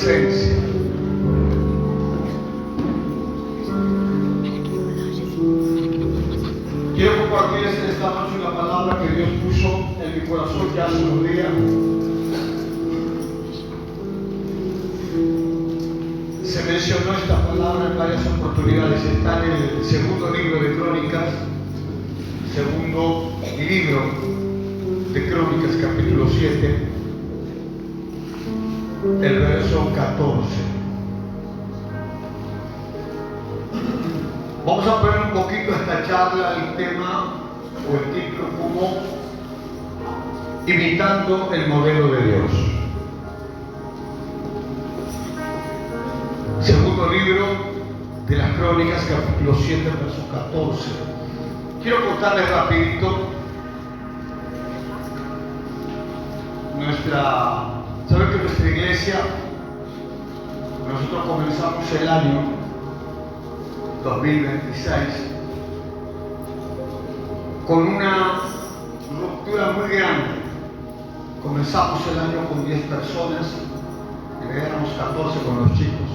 presencia. Quiero compartirles esta noche una palabra que Dios puso en mi corazón ya hace unos días. Se mencionó esta palabra en varias oportunidades. Está en el segundo libro de Crónicas, segundo libro de Crónicas, capítulo 7, el verso 14. Vamos a poner un poquito esta charla, el tema o el título como Imitando el modelo de Dios. Segundo libro de las Crónicas, capítulo 7, verso 14. Quiero contarles rapidito ¿saben que nuestra iglesia, nosotros comenzamos el año 2026 con una ruptura muy grande? Comenzamos el año con 10 personas y éramos 14 con los chicos.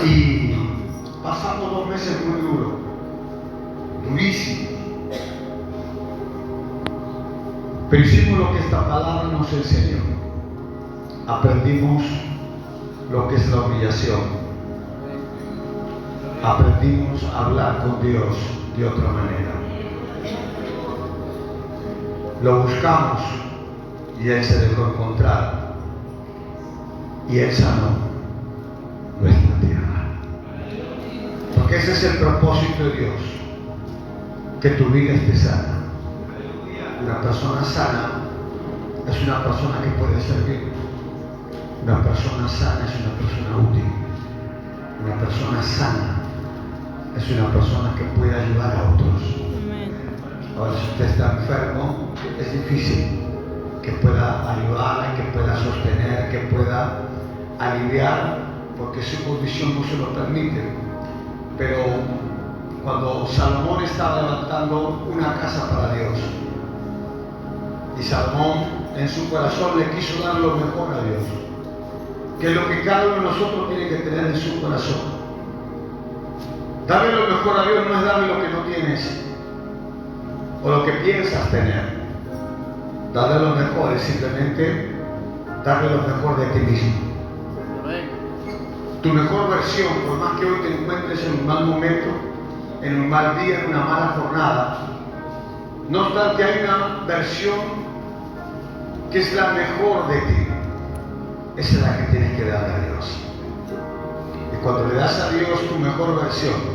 Y pasamos 2 meses muy duros, durísimos. Pero hicimos lo que esta palabra nos enseñó. Aprendimos lo que es la humillación. Aprendimos a hablar con Dios de otra manera. Lo buscamos y Él se dejó encontrar. Y Él sanó nuestra tierra. Porque ese es el propósito de Dios. Que tu vida esté sana. Una persona sana es una persona que puede servir. Una persona sana es una persona útil. Una persona sana es una persona que puede ayudar a otros. Ahora, si usted está enfermo, es difícil que pueda ayudar, que pueda sostener, que pueda aliviar, porque su condición no se lo permite. Pero cuando Salomón estaba levantando una casa para Dios, y Salomón en su corazón le quiso dar lo mejor a Dios, que es lo que cada uno de nosotros tiene que tener en su corazón. Darle lo mejor a Dios no es darle lo que no tienes o lo que piensas tener. Darle lo mejor es simplemente darle lo mejor de ti mismo. Tu mejor versión, por más que hoy te encuentres en un mal momento, en un mal día, en una mala jornada, no obstante hay una versión que es la mejor de ti. Esa es la que tienes que darle a Dios. Y cuando le das a Dios tu mejor versión,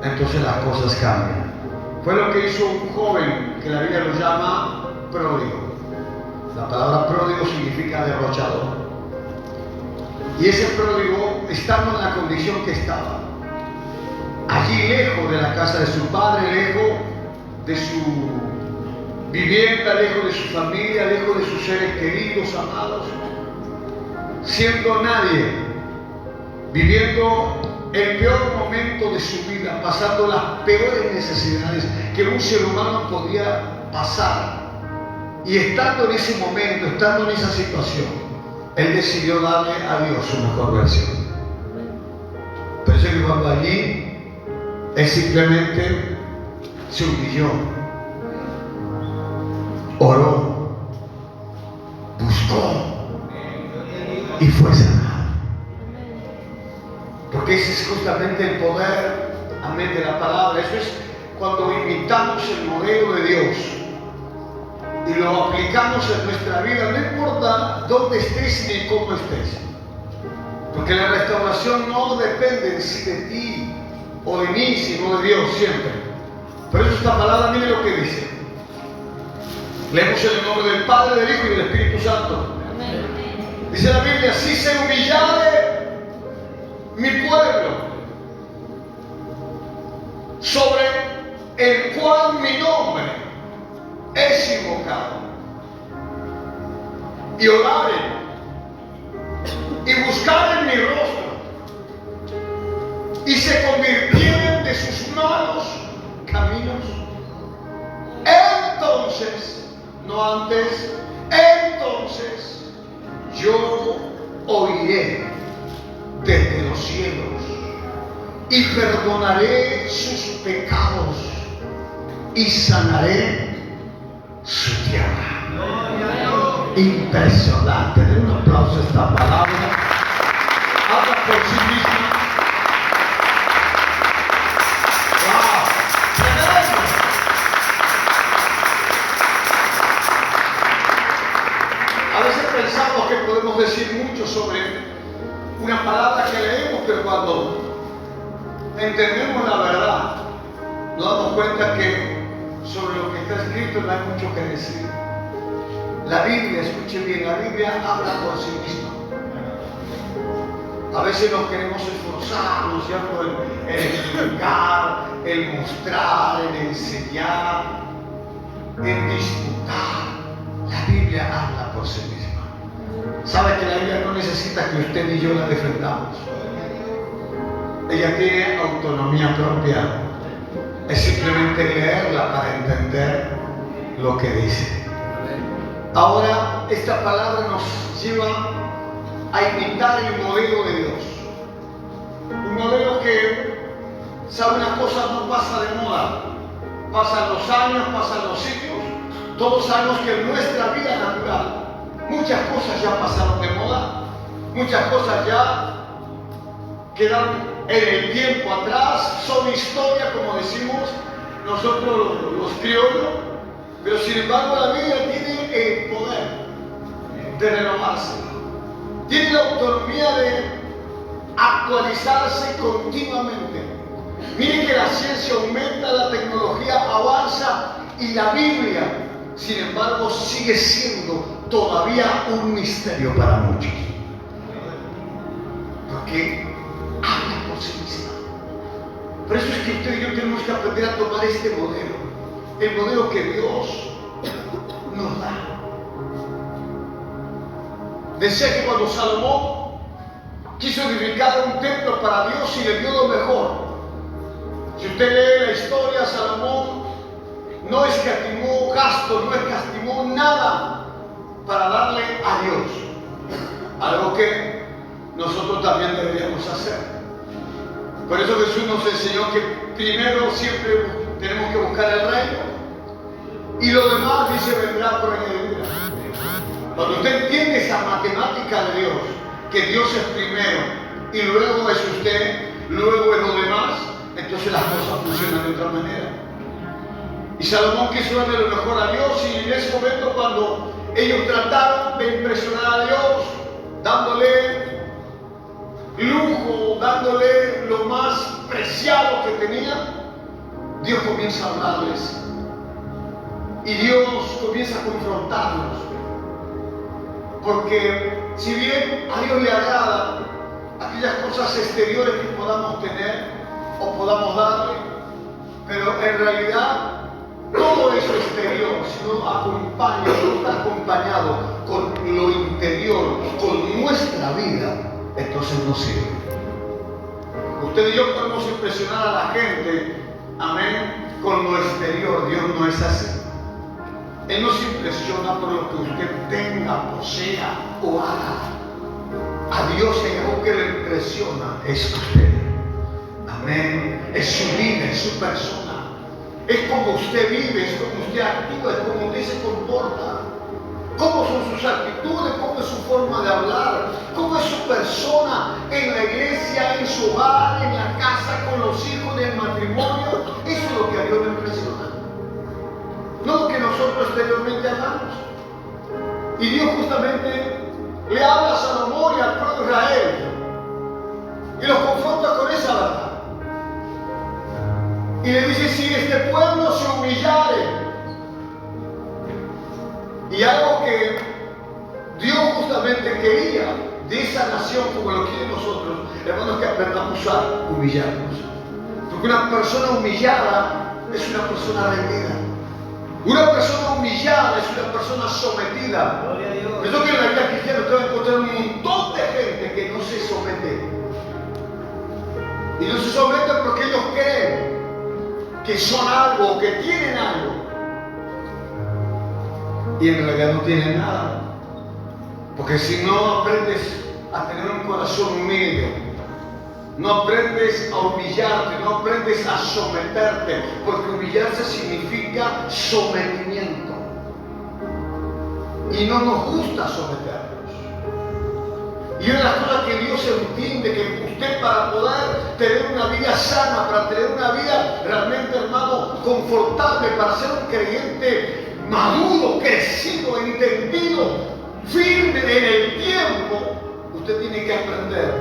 entonces las cosas cambian. Fue lo que hizo un joven que la Biblia lo llama pródigo. La palabra pródigo significa derrochador. Y ese pródigo, estando en la condición que estaba, allí lejos de la casa de su padre, lejos de su vivienda, lejos de su familia, lejos de sus seres queridos, amados, siendo nadie, viviendo el peor momento de su vida, pasando las peores necesidades que un ser humano podía pasar, y estando en ese momento, estando en esa situación, él decidió darle a Dios su mejor versión. Pero eso que cuando allí, él simplemente se humilló, oró, buscó y fue sanado. Porque ese es justamente el poder, amén, de la palabra. Eso es cuando imitamos el modelo de Dios y lo aplicamos en nuestra vida, no importa dónde estés ni cómo estés. Porque la restauración no depende de ti o de mí, sino de Dios siempre. Por eso esta palabra, mire lo que dice. Leemos en el nombre del Padre, del Hijo y del Espíritu Santo. Amén. Dice la Biblia: si se humillare mi pueblo, sobre el cual mi nombre es invocado, y oraren y buscaren mi rostro, y se convirtieren de sus malos caminos, entonces, no antes, entonces yo oiré desde los cielos y perdonaré sus pecados y sanaré su tierra. Impresionante. Den un aplauso a esta palabra. Habla por sí misma. ¡Wow! ¡Tremendo! A veces pensamos que podemos decir mucho sobre una palabra que leemos, pero cuando entendemos la verdad, nos damos cuenta que sobre lo que está escrito no hay mucho que decir. La Biblia, escuchen bien, la Biblia habla por sí misma. A veces nos queremos esforzar, ¿no es cierto?, en explicar, en mostrar, en enseñar, en disputar. La Biblia habla por sí misma. ¿Sabe que la Biblia no necesita que usted y yo la defendamos? Ella tiene autonomía propia. Es simplemente leerla para entender lo que dice. Ahora, esta palabra nos lleva a imitar el modelo de Dios. Un modelo que, sabe una cosa, no pasa de moda. Pasan los años, pasan los siglos. Todos sabemos que en nuestra vida natural muchas cosas ya pasaron de moda. Muchas cosas ya quedaron en el tiempo atrás. Son historia, como decimos nosotros los criollos. Pero sin embargo la Biblia tiene el poder de renovarse. Tiene la autonomía de actualizarse continuamente. Miren que la ciencia aumenta, la tecnología avanza y la Biblia, sin embargo, sigue siendo todavía un misterio para muchos. Porque habla por sí misma. Por eso es que usted y yo tenemos que aprender a tomar este modelo. El modelo que Dios nos da. Decía que cuando Salomón quiso edificar un templo para Dios y le dio lo mejor. Si usted lee la historia, Salomón no escatimó gasto, no escatimó nada para darle a Dios. Algo que nosotros también deberíamos hacer. Por eso Jesús nos enseñó que primero siempre tenemos que buscar el reino. Y lo demás, dice, vendrá por añadidura. Cuando usted entiende esa matemática de Dios, que Dios es primero y luego es usted, luego es lo demás, entonces las cosas funcionan de otra manera. Y Salomón quiso darle lo mejor a Dios, y en ese momento cuando ellos trataron de impresionar a Dios, dándole lujo, dándole lo más preciado que tenía, Dios comienza a hablarles. Y Dios comienza a confrontarlos. Porque si bien a Dios le agrada aquellas cosas exteriores que podamos tener o podamos darle, pero en realidad todo eso exterior, si no acompaña, no está acompañado con lo interior, con nuestra vida, entonces no sirve. Usted y yo podemos impresionar a la gente, amén, con lo exterior. Dios no es así. Él no se impresiona por lo que usted tenga, posea o haga. A Dios hay algo que le impresiona, es usted. Amén. Es su vida, es su persona. Es como usted vive, es como usted actúa, es como usted se comporta. Cómo son sus actitudes, cómo es su forma de hablar, cómo es su persona en la iglesia, en su hogar, en la casa, con los hijos, en el matrimonio. Eso es lo que a Dios le impresiona. No lo que nosotros exteriormente hagamos. Y Dios justamente le habla a Salomón y al pueblo de Israel y los confronta con esa verdad. Y le dice: si este pueblo se humillare. Y algo que Dios justamente quería de esa nación, como lo quiere nosotros, hermanos, que aprendamos a humillarnos. Porque una persona humillada es una persona rendida. Una persona humillada es una persona sometida. Por eso que en la vida cristiana usted va a encontrar un montón de gente que no se somete. Y no se someten porque ellos creen que son algo, que tienen algo. Y en realidad no tienen nada. Porque si no aprendes a tener un corazón humilde. No aprendes a humillarte, no aprendes a someterte, porque humillarse significa sometimiento. Y no nos gusta someternos. Y una de las cosas que Dios entiende, que usted para poder tener una vida sana, para tener una vida realmente, hermano, confortable, para ser un creyente maduro, crecido, entendido, firme en el tiempo, usted tiene que aprender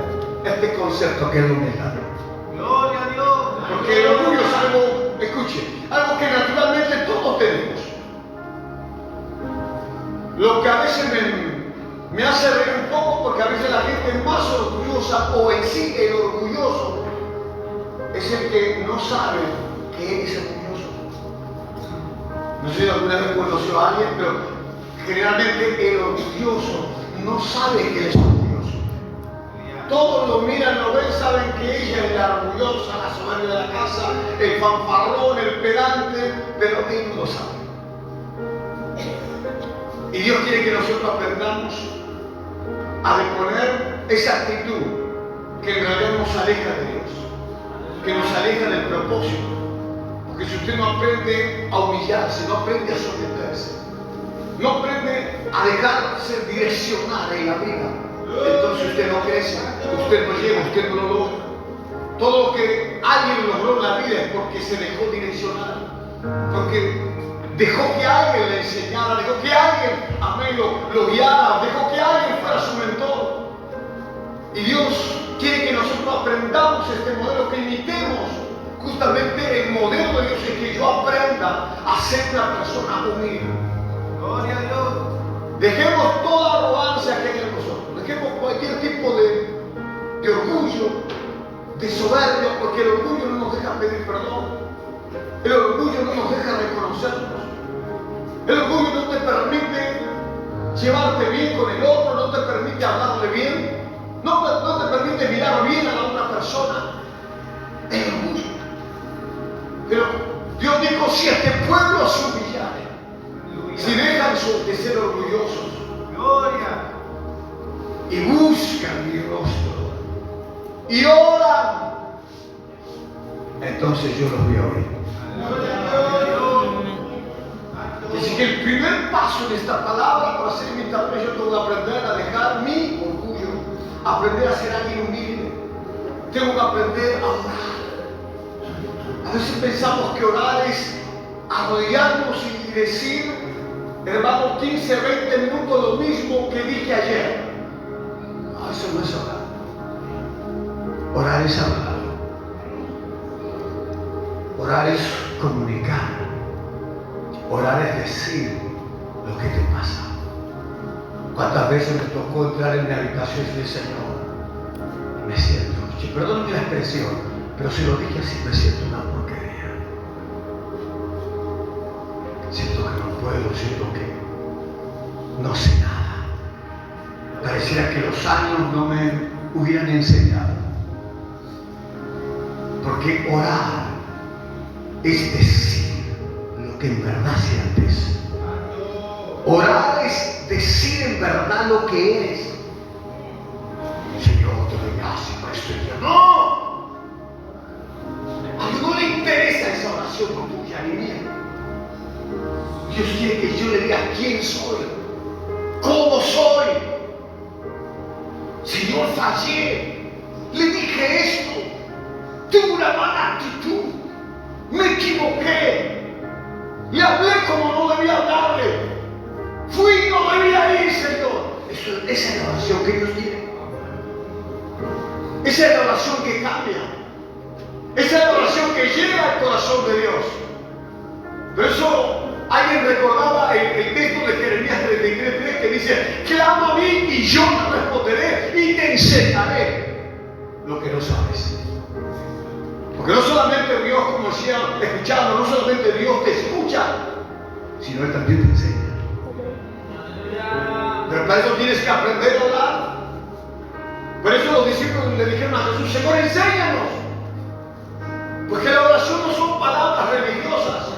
este concepto que es la humildad. Gloria a Dios. Porque el orgullo es algo, escuche, algo que naturalmente todos tenemos. Lo que a veces me hace reír un poco, porque a veces la gente más orgullosa, o en sí el orgulloso, es el que no sabe que es orgulloso. No sé si alguna vez conoció a alguien, pero generalmente el orgulloso no sabe que es orgulloso. Todos lo miran, lo ven, saben que ella es la orgullosa, la soberbia de la casa, el fanfarrón, el pedante, pero él no lo sabe. Y Dios quiere que nosotros aprendamos a deponer esa actitud que en realidad nos aleja de Dios, que nos aleja del propósito. Porque si usted no aprende a humillarse, no aprende a someterse, no aprende a dejarse direccionar en la vida, entonces usted no crece, usted no llega, usted no lo logra. Todo lo que alguien logró en la vida es porque se dejó direccionar, porque dejó que alguien le enseñara, dejó que alguien, amén, lo guiara, dejó que alguien fuera su mentor. Y Dios quiere que nosotros aprendamos este modelo, que imitemos justamente el modelo de Dios, es que yo aprenda a ser una persona humilde. Gloria a Dios. Dejemos toda arrogancia que hay en nosotros, dejemos cualquier tipo de orgullo, de soberbia, porque el orgullo no nos deja pedir perdón, el orgullo no nos deja reconocernos, el orgullo no te permite llevarte bien con el otro, no te permite hablarle bien, no te permite mirar bien a la otra persona. El orgullo. Pero Dios dijo, si este pueblo se humillare, si dejan de ser orgullosos, Gloria. y buscan mi rostro y oran, entonces yo los voy a oír. Así que el primer paso en esta palabra para ser imitador, yo tengo que aprender a dejar mi orgullo, aprender a ser alguien humilde, tengo que aprender a orar. A veces pensamos que orar es arrodillarnos y decir, hermano, 15, 20 minutos lo mismo que dije ayer. No, eso no es orar. Orar es hablar. Orar es comunicar. Orar es decir lo que te pasa. ¿Cuántas veces me tocó entrar en mi habitación y decir, Señor, me siento, perdóname la expresión, pero si lo dije así, me siento una porquería. Siento que no puedo, siento que no sé nada. Pareciera que los años no me hubieran enseñado. Porque orar es decir lo que en verdad sientes. Orar es decir en verdad lo que eres. Señor, te doy gracias por esto. ¡No! A Dios no le interesa esa oración tuya ni mía. Dios quiere que yo le diga quién soy, cómo soy. Señor, fallé, le dije esto, tuve una mala actitud, me equivoqué, le hablé como no debía hablarle, fui y no debía ir, Señor. Esa es la oración que Dios quiere. Esa es la oración que cambia. Esa es la oración que llega al corazón de Dios. Por eso alguien recordaba el texto de Jeremías 33:3 que dice, clama a mí y yo te responderé y te enseñaré lo que no sabes. Porque no solamente Dios, como decía, escuchando, no solamente Dios te escucha, sino Él también te enseña. Pero para eso tienes que aprender a orar. Por eso los discípulos le dijeron a Jesús, Señor, enséñanos. Porque la oración no son palabras religiosas,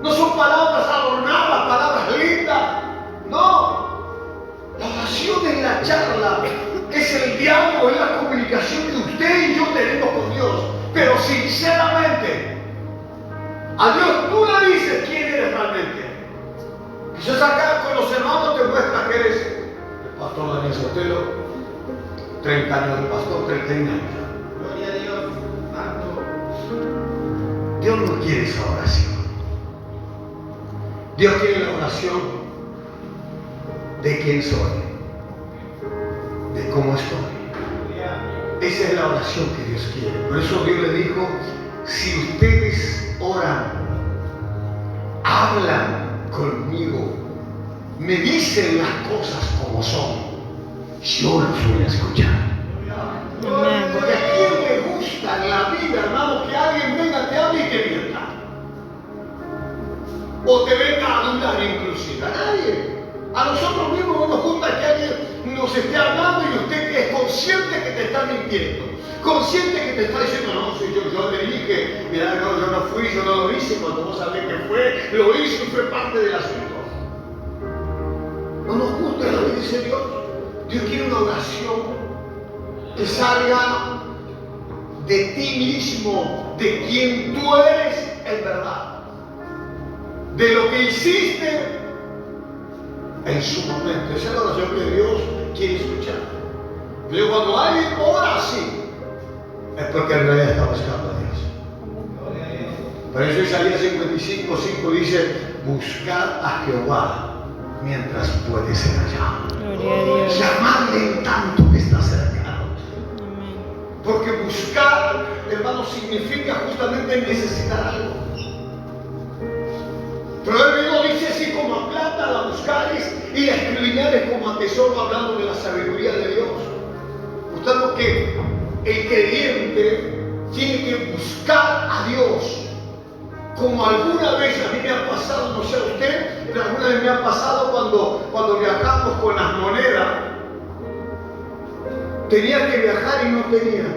no son palabras adornadas, palabras lindas. No, la oración es la charla, es el diálogo, es la comunicación que usted y yo tenemos con Dios. Pero sinceramente, a Dios tú le dices quién eres realmente. Quizás acá con los hermanos te muestras que eres el pastor Daniel Sotelo, 30 años de pastor, 31 años. Gloria a Dios. Santo. Dios no quiere esa oración. Dios quiere la oración de quién soy, de cómo estoy. Esa es la oración que Dios quiere. Por eso Dios le dijo, si ustedes oran, hablan conmigo, me dicen las cosas como son, yo los voy a escuchar. Porque a quién le gusta en la vida, hermano, que alguien venga, te hable y te mienta. O te venga a dudar inclusive. A nadie. A nosotros mismos no nos gusta que alguien nos esté hablando y usted es consciente que te está mintiendo. Consciente que te está diciendo, no, si yo le dije, mira, no, yo no fui, yo no lo hice, cuando vos sabés que fue, lo hizo y fue parte del asunto. No nos gusta lo que dice Dios. Dios quiere una oración que salga de ti mismo, de quien tú eres en verdad, de lo que hiciste en su momento. Esa es la oración que Dios quiere escuchar. Pero cuando alguien ora así, es porque en realidad está buscando a Dios. Por eso Isaías 55:5 dice, buscad a Jehová mientras puede ser hallado. Llamadle en tanto que está cercano. Porque buscar, hermano, significa justamente necesitar algo. Proverbio dice, así como a plata la buscares y la escribiñares como a tesoro, hablando de la sabiduría de Dios. Mostrando que el creyente tiene que buscar a Dios. Como alguna vez a mí me ha pasado, no sé a usted, pero alguna vez me ha pasado cuando viajamos con las monedas. Tenía que viajar y no tenía.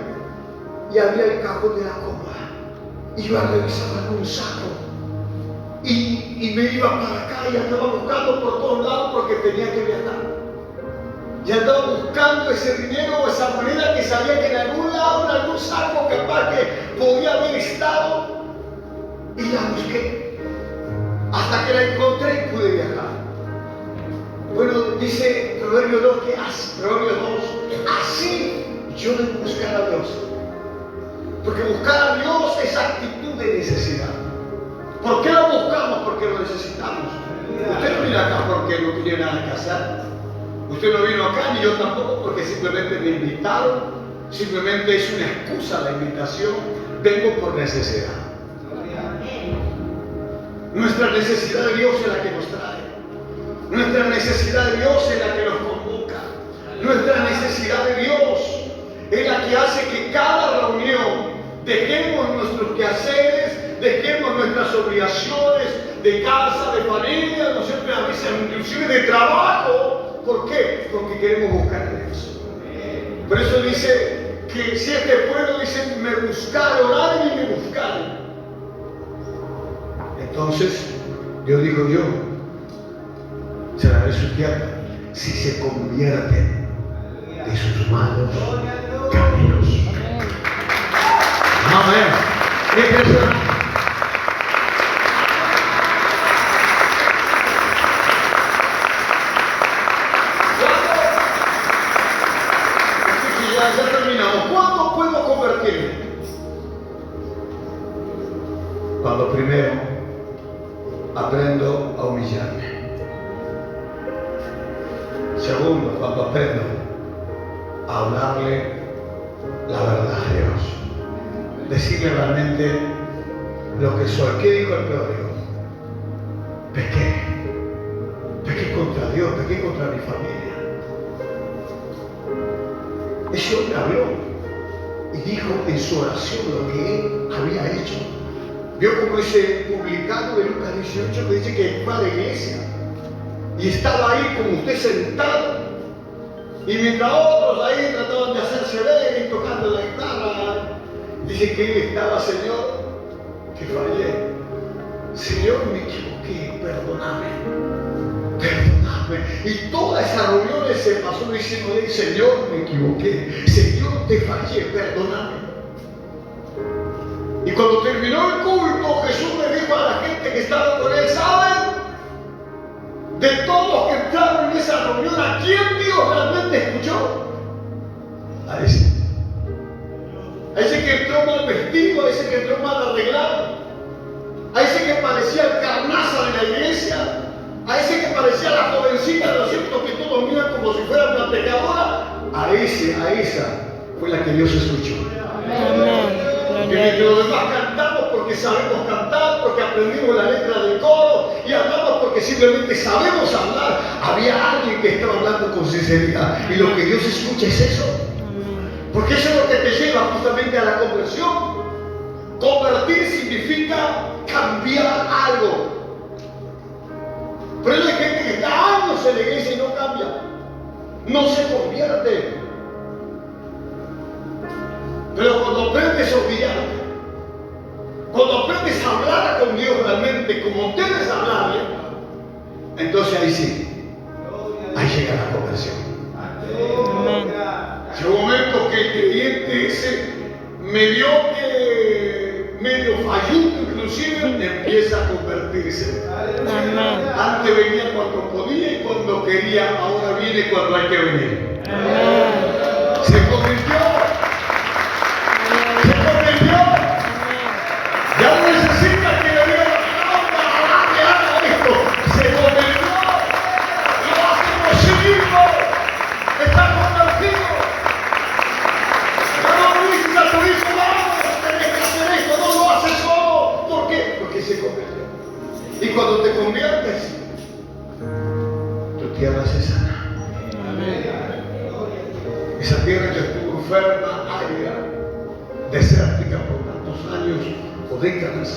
Y abría el cajón de la compra. Iba a revisar algún saco. Y me iba para acá y andaba buscando por todos lados porque tenía que viajar. Y andaba buscando ese dinero o esa moneda que sabía que en algún lado, en algún saco capaz que podía haber estado. Y la busqué. Hasta que la encontré y pude viajar. Bueno, dice Proverbio 2 que así yo debo buscar a Dios. Porque buscar a Dios es actitud de necesidad. ¿Por qué lo buscamos? Porque lo necesitamos. Usted no vino acá porque no tenía nada que hacer. Usted no vino acá ni yo tampoco porque simplemente me invitaron. Simplemente es una excusa la invitación. Vengo por necesidad. Nuestra necesidad de Dios es la que nos trae. Nuestra necesidad de Dios es la que nos convoca. Nuestra necesidad de Dios es la que hace que cada reunión dejemos nuestros quehaceres, dejemos nuestras obligaciones de casa, de familia, no siempre a veces inclusive de trabajo. ¿Por qué? Porque queremos buscar a Dios. Por eso dice que si este pueblo dice, me buscaron, oraron y me buscaron. Entonces, Dios dijo, yo será su tierra si se convierten de sus malos caminos. Amén. ¿Qué crees? Ya terminamos. ¿Cuándo puedo convertirme? Cuando primero aprendo a humillarme. Segundo, cuando aprendo a hablarle la verdad a Dios. Decirle realmente lo que soy. ¿Qué dijo el peor Dios? Pequé contra Dios, pequé contra mi familia. Ese hombre habló y dijo en su oración lo que él había hecho. Vio como ese publicado de Lucas 18 que dice que fue a la iglesia y estaba ahí como usted sentado, y mientras otros ahí trataban de hacerse ver y tocando la guitarra, dice que él estaba, Señor, que fallé, Señor, me equivoqué, perdóname. Amén. Y todas esas reuniones se pasó diciéndole: Señor, me equivoqué. Señor, te fallé, perdóname. Y cuando terminó el culto, Jesús le dijo a la gente que estaba con él: ¿saben? De todos los que entraron en esa reunión, ¿a quién Dios realmente escuchó? A ese. A ese que entró mal vestido, a ese que entró mal arreglado, a ese que parecía el carnaza de la iglesia, a ese que parecía la jovencita, ¿no es cierto?, que todos miran como si fuera una pecadora. A esa fue la que Dios escuchó. Que mientras los demás cantamos porque sabemos cantar, porque aprendimos la letra del coro y hablamos porque simplemente sabemos hablar, había alguien que estaba hablando con sinceridad. Y lo que Dios escucha es eso. Porque eso es lo que te lleva justamente a la conversión. Convertir significa cambiar algo. Pero hay gente que está años en la iglesia y no cambia, no se convierte. Pero cuando aprendes a olvidarte, cuando aprendes a hablar con Dios realmente como debes hablarle, entonces ahí sí, ahí llega la conversión. Llega un momento que el creyente ese medio falluto inclusive empieza a convertirse. Antes venía cuando podía y cuando quería, ahora viene cuando hay que venir. Se convirtió. Ya no necesita que le diga la palabra, que haga esto. Se convirtió. Lo hace por sí mismo. Está convertido. Ya no dices a tu hijo: vamos, tenés que hacer esto. No lo haces solo. ¿Por qué? Porque se convirtió. Y cuando te conviertes, tu tierra se sana. Esa tierra que estuvo enferma, árida, desértica por tantos años o décadas,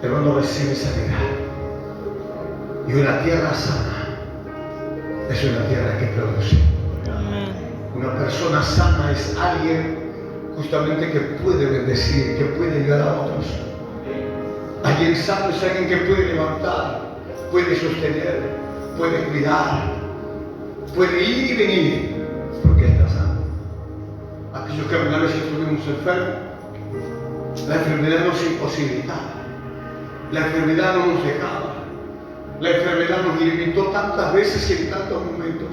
hermano, recibe sanidad. Y una tierra sana es una tierra que produce. Una persona sana es alguien justamente que puede bendecir, que puede ayudar a otros. Alguien sano es alguien que puede levantar, puede sostener, puede cuidar, puede ir y venir, porque está sano. Aquellos que alguna vez estuvimos enfermos, la enfermedad nos imposibilitaba, la enfermedad no nos dejaba, la enfermedad nos limitó tantas veces y en tantos momentos.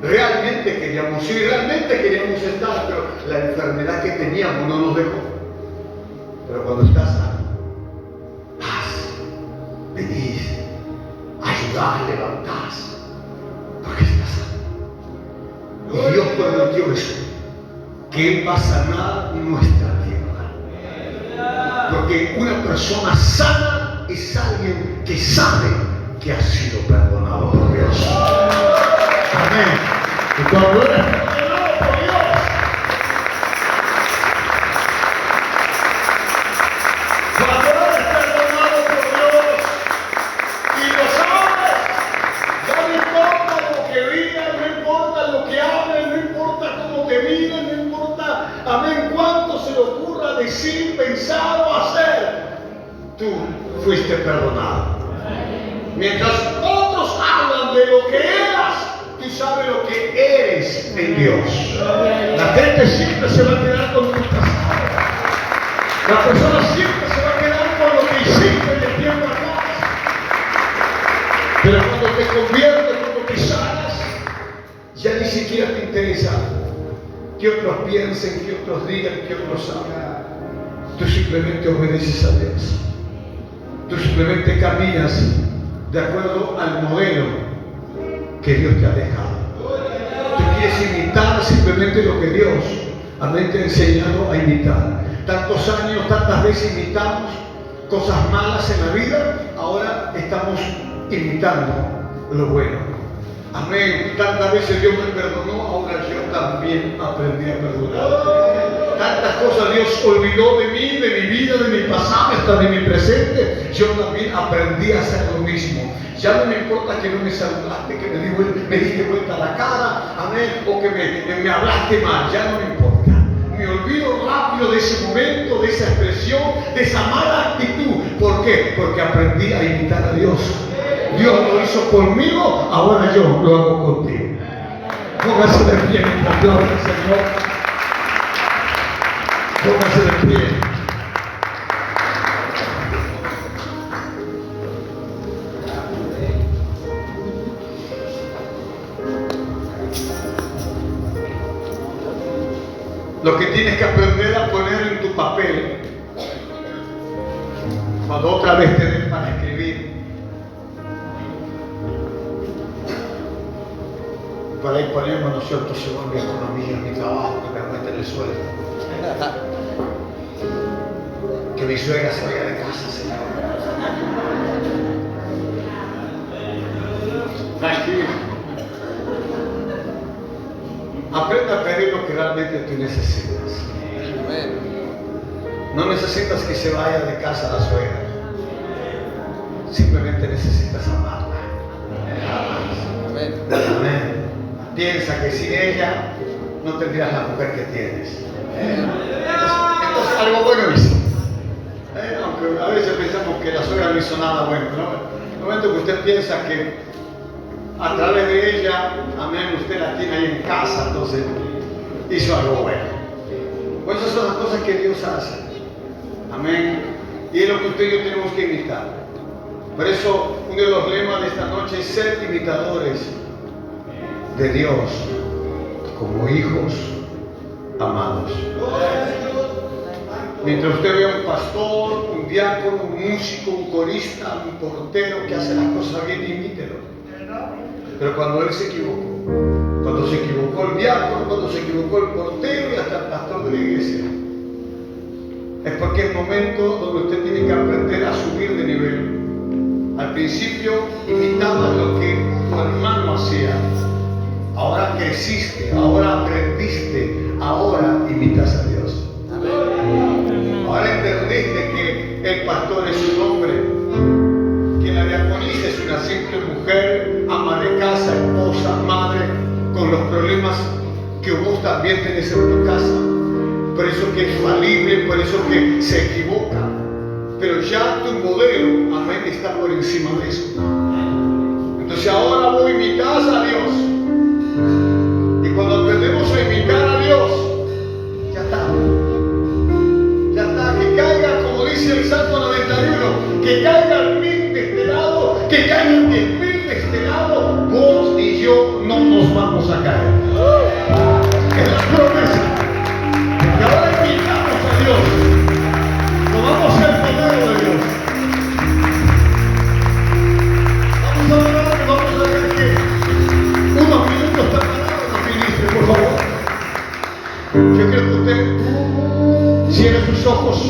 Realmente queríamos ir, realmente queríamos estar, pero la enfermedad que teníamos no nos dejó. Pero cuando estás sano, vas, venís, ayudás, levantás, porque estás sano. Y Dios prometió eso, que Él va a sanar nuestra tierra. Porque una persona sana es alguien que sabe que ha sido perdonado por Dios. Amén. Y cuando eres perdonado por Dios, y lo sabes, ya no importa lo que digan, no importa lo que hablen, no importa cómo te miren, no importa, amén, cuánto se le ocurra decir, pensar o hacer, tú fuiste perdonado. Mientras otros hablan de lo que eras, tú sabes lo que eres en Dios. La gente siempre se va a quedar con tu pasado. La persona siempre se va a quedar con lo que hiciste en el tiempo atrás. Pero cuando te conviertes, cuando te sanas, ya ni siquiera te interesa que otros piensen, que otros digan, que otros hagan. Tú simplemente obedeces a Dios. Tú simplemente caminas de acuerdo al modelo que Dios te ha dejado. Tú quieres imitar simplemente lo que Dios, amén, te ha enseñado a imitar. Tantos años, tantas veces imitamos cosas malas en la vida, ahora estamos imitando lo bueno. Amén. Tantas veces Dios me perdonó, ahora yo también aprendí a perdonar. Tantas cosas Dios olvidó de mí, de mi vida, de mi pasado, hasta de mi presente. Yo también aprendí a hacer lo mismo. Ya no me importa que no me saludaste, que me diste vuelta a la cara, amén, o que me hablaste mal, ya no me importa. Me olvido rápido de ese momento, de esa expresión, de esa mala actitud. ¿Por qué? Porque aprendí a imitar a Dios. Dios lo hizo conmigo, ahora yo lo hago contigo. Póngase de pie mientras aplaude al Señor. Póngase de pie. Lo que tienes que aprender a poner en tu papel, cuando otra vez te den para escribir, por ahí ponemos, ¿no es cierto?, según mi economía, mi trabajo, que me aumenten el sueldo, que mi suegra se vaya de casa, Señor. Tranquilo. Aprenda a pedir lo que realmente tú necesitas. No necesitas que se vaya de casa la suegra. Simplemente necesitas amarla. Amén. Piensa que sin ella no tendrías la mujer que tienes. Entonces algo bueno hizo. Aunque a veces pensamos que la suegra no hizo nada bueno, ¿no? En el momento que usted piensa que a través de ella, amén, usted la tiene ahí en casa, entonces hizo algo bueno. Pues esas son las cosas que Dios hace. Amén. Y es lo que usted y yo tenemos que imitar. Por eso, uno de los lemas de esta noche es ser imitadores de Dios como hijos amados. Mientras usted vea un pastor, un diácono, un músico, un corista, un portero que hace las cosas bien, imítelo. Pero cuando él se equivocó, cuando se equivocó el diácono, cuando se equivocó el portero y hasta el pastor de la iglesia, es porque es momento donde usted tiene que aprender a subir de nivel. Al principio imitabas lo que tu hermano hacía. Ahora creciste, ahora aprendiste, ahora imitas a Dios. Ahora entendiste que el pastor es un hombre, que la diaconisa es una simple mujer, ama de casa, esposa, madre, con los problemas que vos también tenés en tu casa. Por eso que es falible, por eso que se equivoca. Pero ya tu modelo, amén, está por encima de eso. Entonces ahora vos imitás a Dios. Y cuando aprendemos a imitar a Dios, ya está. Ya está, que caiga, como dice el Salmo 91, que caigan 1000 de este lado, que caigan 10.000 de este lado, vos y yo no nos vamos a caer. Es la promesa. Y ahora imitamos a Dios. Tomamos el poder de Dios. Vamos a orar, vamos a ver que unos minutos para que ministre, por favor. Yo creo que usted cierre sus ojos y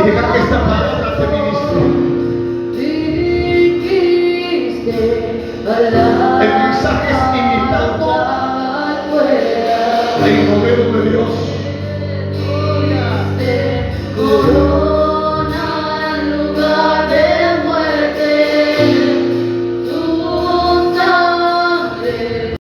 deja que esta palabra te ministre. El mensaje es imitando el modelo de Dios.